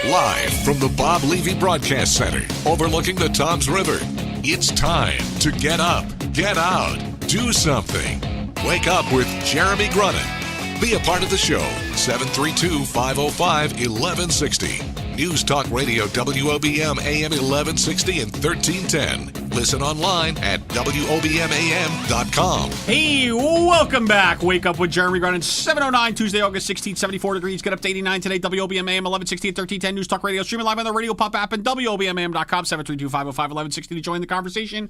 Live from the Bob Levy Broadcast Center, overlooking the Toms River, it's time to get up, get out, do something. Wake up with Jeremy Grunin. Be a part of the show, 732-505-1160. News Talk Radio WOBM AM 1160 and 1310. Listen online at WOBMAM.com. Hey, welcome back. Wake up with Jeremy Grunin. 7:09, Tuesday, August 16th, 74 degrees. Get up to 89 today. WOBM AM 1160 and 1310. News Talk Radio. Streaming live on the Radio Pop app and WOBMAM.com. 732-505-1160 to join the conversation.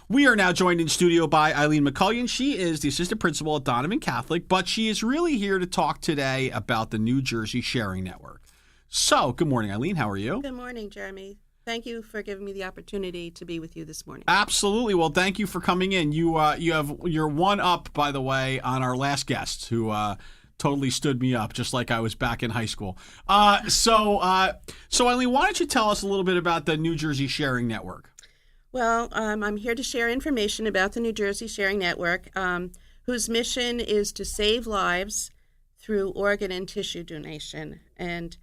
We are now joined in studio by Eileen McCullion. She is the assistant principal at Donovan Catholic, but she is really here to talk today about the New Jersey Sharing Network. So, good morning, Eileen. How are you? Good morning, Jeremy. Thank you for giving me the opportunity to be with you this morning. Absolutely. Well, thank you for coming in. You're one up, by the way, on our last guest who totally stood me up, just like I was back in high school. So Eileen, why don't you tell us a little bit about the New Jersey Sharing Network? Well, I'm here to share information about the New Jersey Sharing Network, whose mission is to save lives through organ and tissue donation. And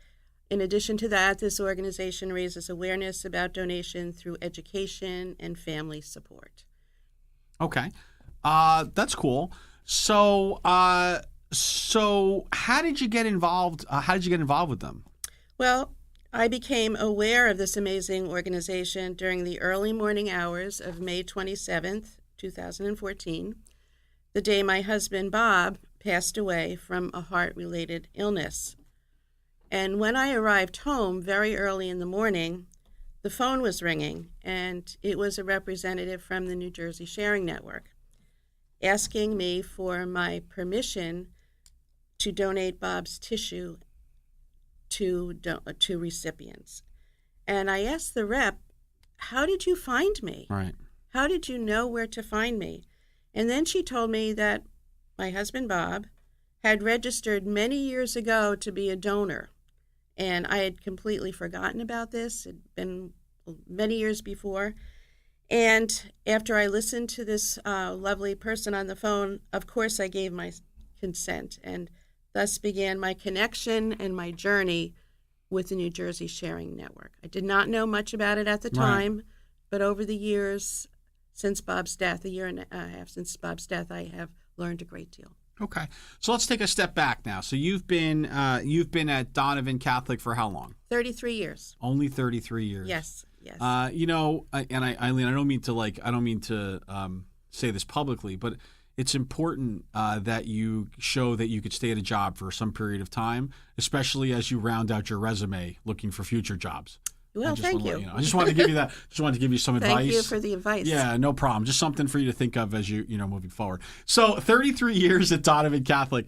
in addition to that, this organization raises awareness about donation through education and family support. Okay, that's cool. So how did you get involved? With them? Well, I became aware of this amazing organization during the early morning hours of May 27th, 2014, the day my husband Bob passed away from a heart-related illness. And when I arrived home very early in the morning, the phone was ringing, and it was a representative from the New Jersey Sharing Network asking me for my permission to donate Bob's tissue to recipients. And I asked the rep, how did you find me? Right. How did you know where to find me? And then she told me that my husband Bob had registered many years ago to be a donor. And I had completely forgotten about this. It had been many years before. And after I listened to this lovely person on the phone, of course I gave my consent. And thus began my connection and my journey with the New Jersey Sharing Network. I did not know much about it at the time, but over the years since Bob's death, a year and a half since Bob's death, I have learned a great deal. Okay, so let's take a step back now. So you've been at Donovan Catholic for how long? 33 years. Only 33 years. Yes. Eileen, I don't mean to say this publicly, but it's important that you show that you could stay at a job for some period of time, especially as you round out your resume looking for future jobs. Well, thank you. I just wanted to give you that. Just wanted to give you some advice. Thank you for the advice. Yeah, no problem. Just something for you to think of as you moving forward. So, 33 years at Donovan Catholic.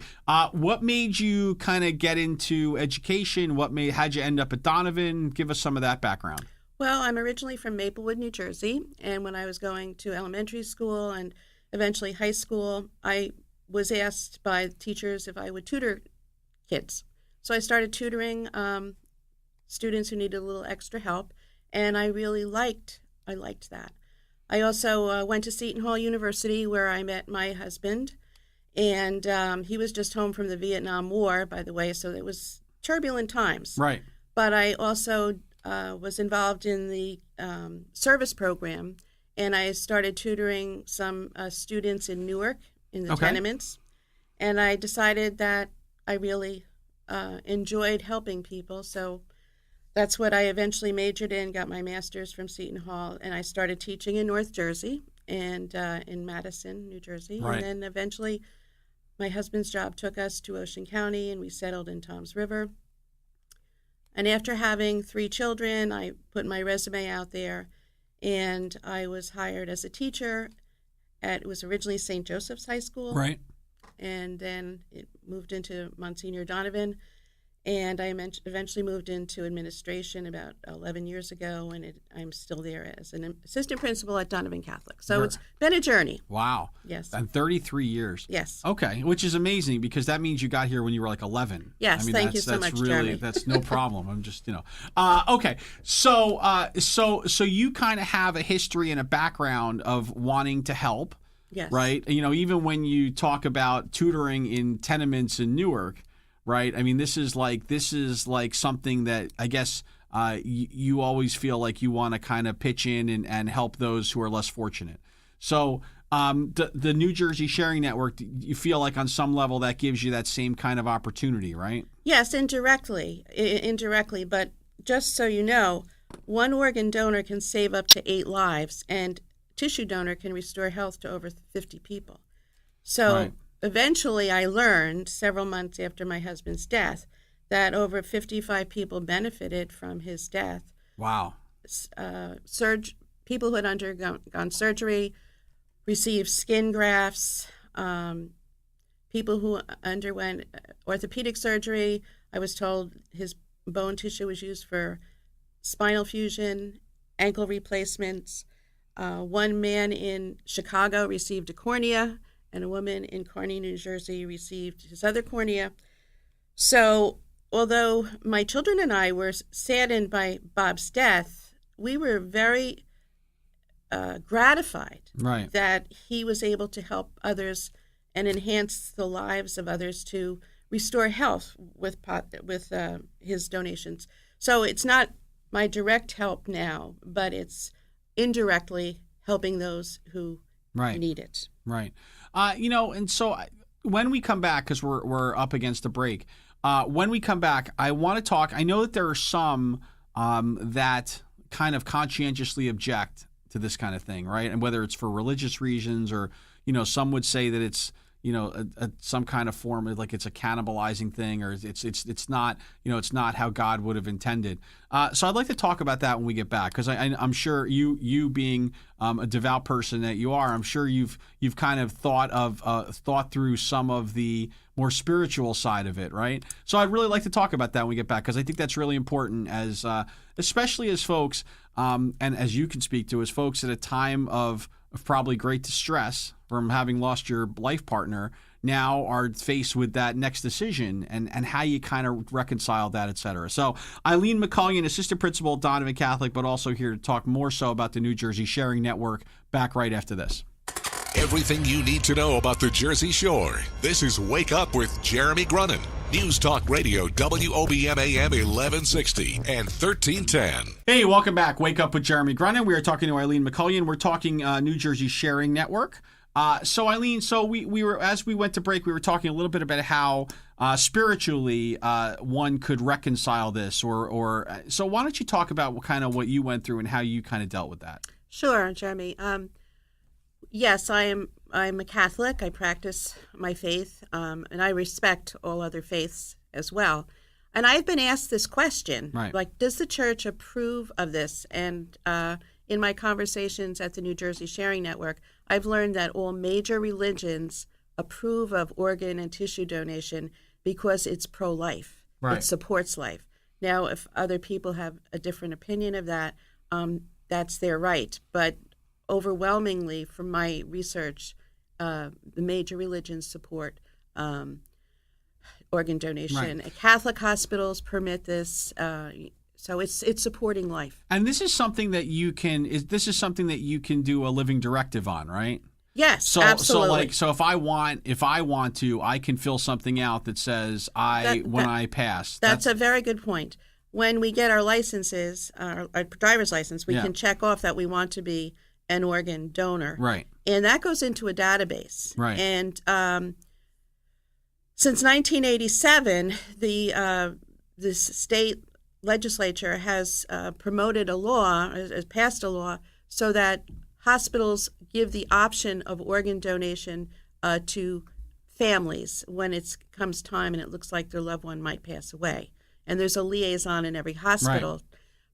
What made you kind of get into education? How'd you end up at Donovan? Give us some of that background. Well, I'm originally from Maplewood, New Jersey, and when I was going to elementary school and eventually high school, I was asked by teachers if I would tutor kids. So I started tutoring students who needed a little extra help, and I really liked that. I also went to Seton Hall University, where I met my husband, and he was just home from the Vietnam War, by the way, so it was turbulent times. Right. But I also was involved in the service program, and I started tutoring some students in Newark in the tenements, and I decided that I really enjoyed helping people, so that's what I eventually majored in, got my master's from Seton Hall, and I started teaching in North Jersey and in Madison, New Jersey. Right. And then eventually my husband's job took us to Ocean County, and we settled in Toms River. And after having 3 children, I put my resume out there, and I was hired as a teacher it was originally St. Joseph's High School. Right. And then it moved into Monsignor Donovan. And I eventually moved into administration about 11 years ago, and I'm still there as an assistant principal at Donovan Catholic. So It's been a journey. Wow. Yes. And 33 years. Yes. Okay, which is amazing because that means you got here when you were like 11. Yes, thank you so much, Jeremy. That's no problem. I'm just, okay. So you kind of have a history and a background of wanting to help. Yes. Right? Even when you talk about tutoring in tenements in Newark, right? I mean, this is like something that I guess you always feel like you want to kind of pitch in and help those who are less fortunate. So the New Jersey Sharing Network, you feel like on some level that gives you that same kind of opportunity, right? Yes, indirectly, but just so you know, one organ donor can save up to 8 lives, and tissue donor can restore health to over 50 people. So Right. Eventually I learned several months after my husband's death that over 55 people benefited from his death. Wow. People who had undergone surgery, received skin grafts, people who underwent orthopedic surgery. I was told his bone tissue was used for spinal fusion, ankle replacements. One man in Chicago received a cornea, and a woman in Kearney, New Jersey received his other cornea. So although my children and I were saddened by Bob's death, we were very gratified Right. that he was able to help others and enhance the lives of others to restore health with his donations. So it's not my direct help now, but it's indirectly helping those who Right. need it. Right. And so when we come back, because we're up against the break, when we come back, I want to talk. I know that there are some that kind of conscientiously object to this kind of thing, right? And whether it's for religious reasons or, some would say that it's, some kind of form of like it's a cannibalizing thing, or it's not, it's not how God would have intended. So I'd like to talk about that when we get back, because I'm sure you being a devout person that you are, I'm sure you've kind of thought through some of the more spiritual side of it, right? So I'd really like to talk about that when we get back, because I think that's really important, as especially as folks, and as you can speak to, as folks at a time of probably great distress from having lost your life partner, now are faced with that next decision and how you kind of reconcile that, et cetera. So Eileen McCullion, assistant principal at Donovan Catholic, but also here to talk more so about the New Jersey Sharing Network. Back right after this. Everything you need to know about the Jersey Shore. This is Wake Up with Jeremy Grunin. News Talk Radio, WOBM AM 1160 and 1310. Hey, welcome back. Wake Up with Jeremy Grunin. We are talking to Eileen McCullion. We're talking New Jersey Sharing Network. So Eileen, we were, as we went to break, we were talking a little bit about how spiritually one could reconcile this, or so why don't you talk about what you went through and how you kind of dealt with that? Sure, Jeremy. Yes, I'm a Catholic. I practice my faith, and I respect all other faiths as well. And I've been asked this question, right, like, does the church approve of this? And in my conversations at the New Jersey Sharing Network, I've learned that all major religions approve of organ and tissue donation because it's pro-life. Right. It supports life. Now, if other people have a different opinion of that, that's their right. But overwhelmingly, from my research, the major religions support organ donation. Right. Catholic hospitals permit this, so it's supporting life. And this is something that you can do a living directive on, right? Yes, absolutely. So if I want to, I can fill something out that says when I pass. That's a very good point. When we get our licenses, our driver's license, we can check off that we want to be an organ donor. Right. And that goes into a database. Right. And since 1987, the state legislature has promoted a law, has passed a law, so that hospitals give the option of organ donation to families when it comes time and it looks like their loved one might pass away. And there's a liaison in every hospital. Right.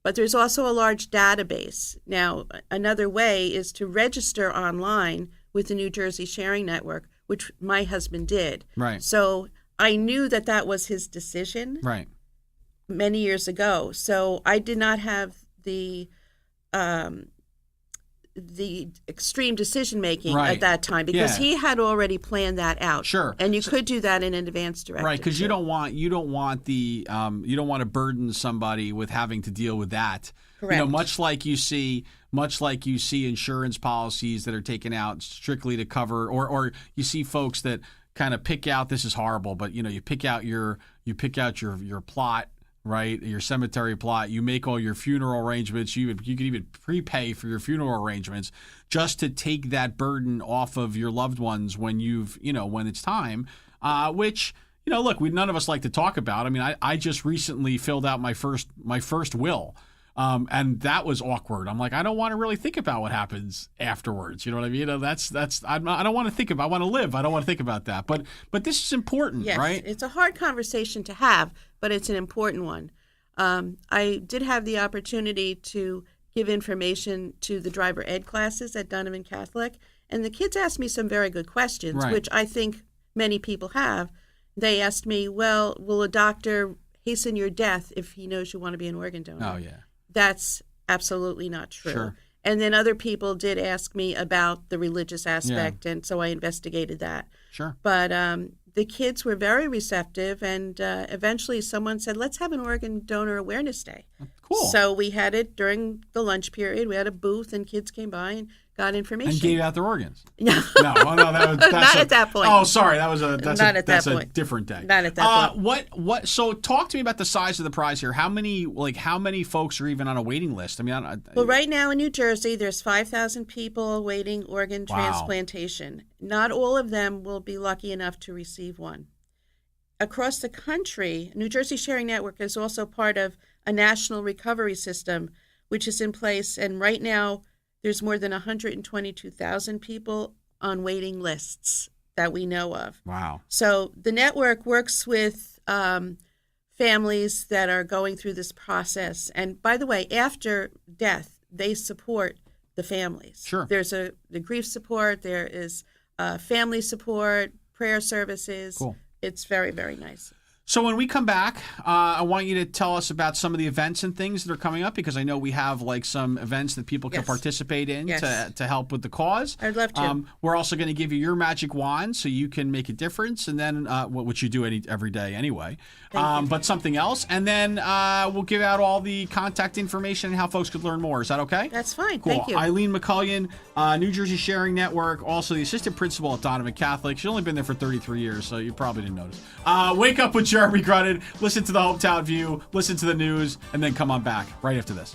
But there's also a large database. Now, another way is to register online with the New Jersey Sharing Network, which my husband did. Right. So I knew that was his decision. Right. Many years ago. So I did not have the extreme decision making at that time, because he had already planned that out. Sure. And you could do that in an advance directive. Right, because you don't want to burden somebody with having to deal with that. Correct. Much like you see insurance policies that are taken out strictly to cover, or you see folks that kind of pick out, this is horrible, but you pick out your plot, right? Your cemetery plot. You make all your funeral arrangements. You could even prepay for your funeral arrangements just to take that burden off of your loved ones when when it's time. Which look, none of us like to talk about. I mean, I just recently filled out my first will. And that was awkward. I'm like, I don't want to really think about what happens afterwards. You know what I mean? I don't want to think about. I want to live. I don't want to think about that. But this is important, yes, right? It's a hard conversation to have, but it's an important one. I did have the opportunity to give information to the driver ed classes at Donovan Catholic, and the kids asked me some very good questions, right. which I think many people have. They asked me, well, will a doctor hasten your death if he knows you want to be an organ donor? Oh, yeah. That's absolutely not true. Sure. And then other people did ask me about the religious aspect, and so I investigated that. Sure. But the kids were very receptive, and eventually someone said, let's have an organ donor awareness day. Cool. So we had it during the lunch period. We had a booth, and kids came by and got information. And gave out their organs. No. No, that's not at that point. Oh, sorry, that's point. a different day. Not at that point. What? So, talk to me about the size of the prize here. How many folks are even on a waiting list? I mean, well, right now in New Jersey, there's 5,000 people awaiting organ transplantation. Not all of them will be lucky enough to receive one. Across the country, New Jersey Sharing Network is also part of a national recovery system, which is in place, and right now, there's more than 122,000 people on waiting lists that we know of. Wow. So the network works with families that are going through this process. And by the way, after death, they support the families. Sure. There's the grief support, there is family support, prayer services. Cool. It's very, very nice. So when we come back, I want you to tell us about some of the events and things that are coming up, because I know we have some events that people can participate in to help with the cause. I'd love to. We're also going to give you your magic wand so you can make a difference, and then which you do every day anyway. But something else, and then we'll give out all the contact information and how folks could learn more. Is that okay? That's fine. Cool. Thank you. Eileen McCullion, New Jersey Sharing Network, also the assistant principal at Donovan Catholic. She's only been there for 33 years, so you probably didn't notice. Wake up with Jeremy Grunin, listen to the Hometown View, listen to the news, and then come on back right after this.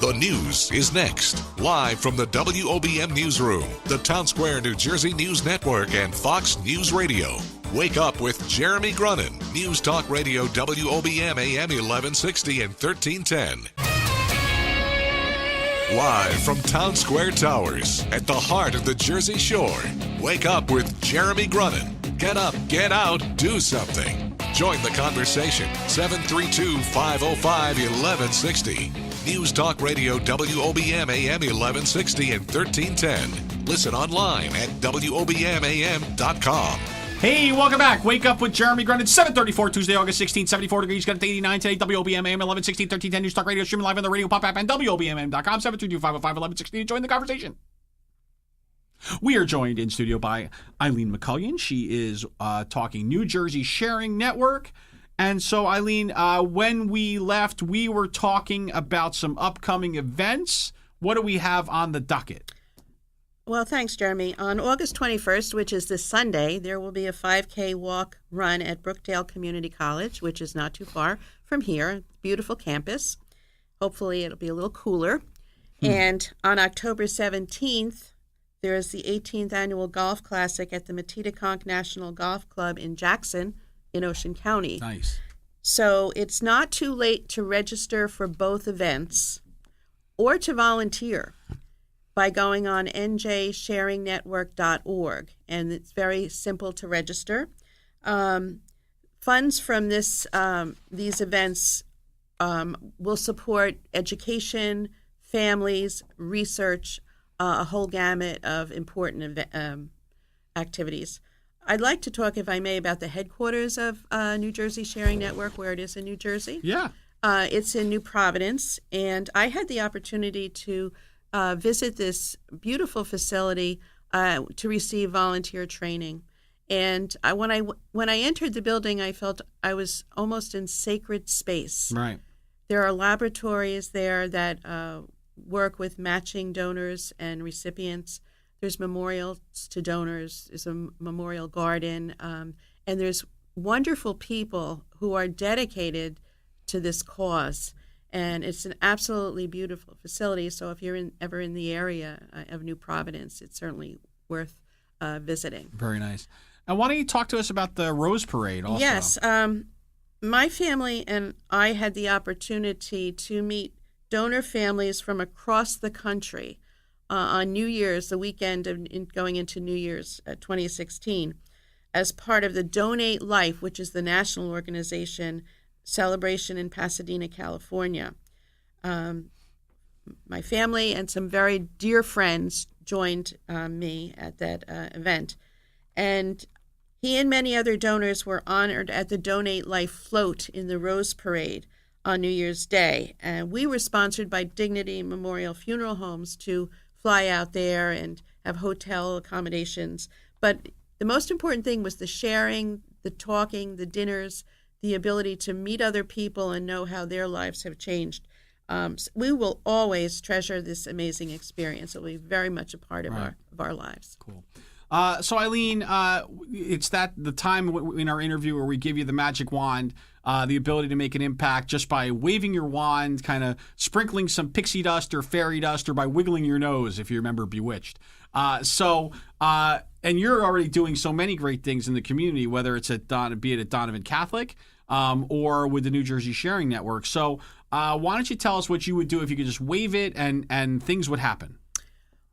The news is next. Live from the WOBM Newsroom, the Town Square, New Jersey News Network, and Fox News Radio. Wake up with Jeremy Grunin. News Talk Radio WOBM AM 1160 and 1310. Live from Town Square Towers, at the heart of the Jersey Shore. Wake up with Jeremy Grunin. Get up, get out, do something. Join the conversation. 732-505-1160. News Talk Radio WOBM AM 1160 and 1310. Listen online at WOBMAM.com. Hey, welcome back. Wake up with Jeremy Grunin. 7:34, Tuesday, August 16th, 74 degrees. Got it to 89 today. WOBM AM 1160, 1310. News Talk Radio. Streaming live on the radio pop app and WOBMAM.com. 732-505-1160. Join the conversation. We are joined in studio by Eileen McCullion. She is talking New Jersey Sharing Network. And so, Eileen, when we left, we were talking about some upcoming events. What do we have on the docket? Well, thanks, Jeremy. On August 21st, which is this Sunday, there will be a 5K walk run at Brookdale Community College, which is not too far from here. Beautiful campus. Hopefully, it'll be a little cooler. And on October 17th, there is the 18th Annual Golf Classic at the Metedeconk National Golf Club in Jackson in Ocean County. Nice. So it's not too late to register for both events or to volunteer by going on njsharingnetwork.org, and it's very simple to register. Funds from these events will support education, families, research, a whole gamut of important activities. I'd like to talk, if I may, about the headquarters of New Jersey Sharing Network, where it is in New Jersey. Yeah. It's in New Providence, and I had the opportunity to visit this beautiful facility to receive volunteer training. And when I entered the building, I felt I was almost in sacred space. Right. There are laboratories there that work with matching donors and recipients. There's memorials to donors. There's a memorial garden. And there's wonderful people who are dedicated to this cause. And it's an absolutely beautiful facility. So if you're ever in the area of New Providence, it's certainly worth visiting. Very nice. And why don't you talk to us about the Rose Parade also? Yes. My family and I had the opportunity to meet donor families from across the country on New Year's, the weekend of going into New Year's 2016, as part of the Donate Life, which is the national organization celebration in Pasadena, California. My family and some very dear friends joined me at that event. And he and many other donors were honored at the Donate Life float in the Rose Parade on New Year's Day. And we were sponsored by Dignity Memorial Funeral Homes to fly out there and have hotel accommodations. But the most important thing was the sharing, the talking, the dinners, the ability to meet other people and know how their lives have changed. We will always treasure this amazing experience. It will be very much a part of our lives. Cool. So Eileen, it's the time in our interview where we give you the magic wand, the ability to make an impact just by waving your wand, kind of sprinkling some pixie dust or fairy dust, or by wiggling your nose, if you remember Bewitched. And you're already doing so many great things in the community, whether it's be it at Donovan Catholic or with the New Jersey Sharing Network. So why don't you tell us what you would do if you could just wave it and things would happen?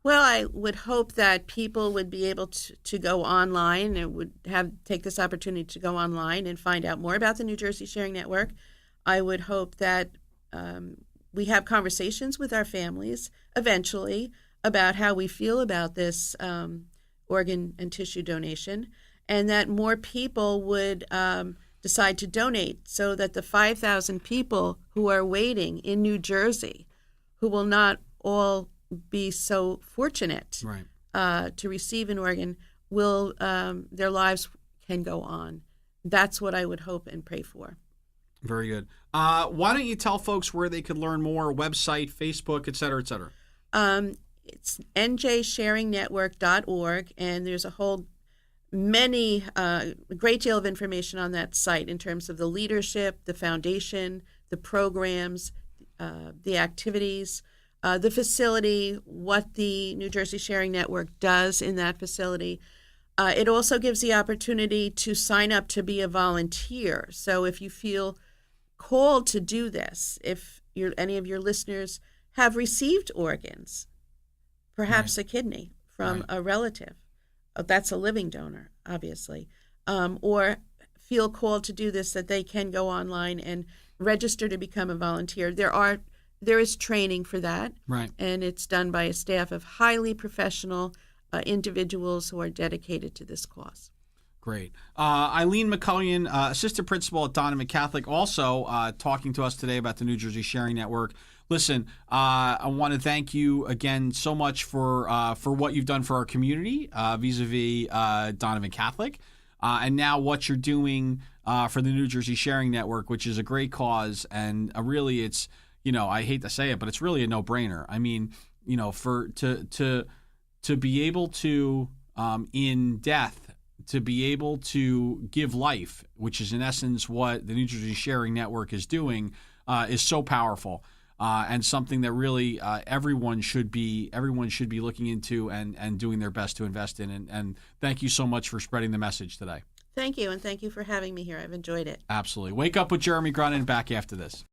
Well, I would hope that people would be able to go online and would take this opportunity to go online and find out more about the New Jersey Sharing Network. I would hope that we have conversations with our families eventually about how we feel about this organ and tissue donation, and that more people would decide to donate, so that the 5,000 people who are waiting in New Jersey, who will not all be so fortunate to receive an organ, will their lives can go on. That's what I would hope and pray for. Very good. Why don't you tell folks where they could learn more, website, Facebook, et cetera, et cetera? It's njsharingnetwork.org, and there's a great deal of information on that site in terms of the leadership, the foundation, the programs, the activities, the facility, what the New Jersey Sharing Network does in that facility. It also gives the opportunity to sign up to be a volunteer. So if you feel called to do this, if any of your listeners have received organs, perhaps a kidney from a relative, that's a living donor, obviously, or feel called to do this, that they can go online and register to become a volunteer. There is training for that, and it's done by a staff of highly professional individuals who are dedicated to this cause. Great. Eileen McCullion, assistant principal at Donovan Catholic, also talking to us today about the New Jersey Sharing Network. Listen, I want to thank you again so much for what you've done for our community vis-a-vis Donovan Catholic, and now what you're doing for the New Jersey Sharing Network, which is a great cause, and really it's, I hate to say it, but it's really a no-brainer. I mean, to be able to in death, to be able to give life, which is in essence what the New Jersey Sharing Network is doing, is so powerful. And something that really everyone should be looking into and doing their best to invest in. And thank you so much for spreading the message today. Thank you, and thank you for having me here. I've enjoyed it. Absolutely. Wake Up with Jeremy Grunin, back after this.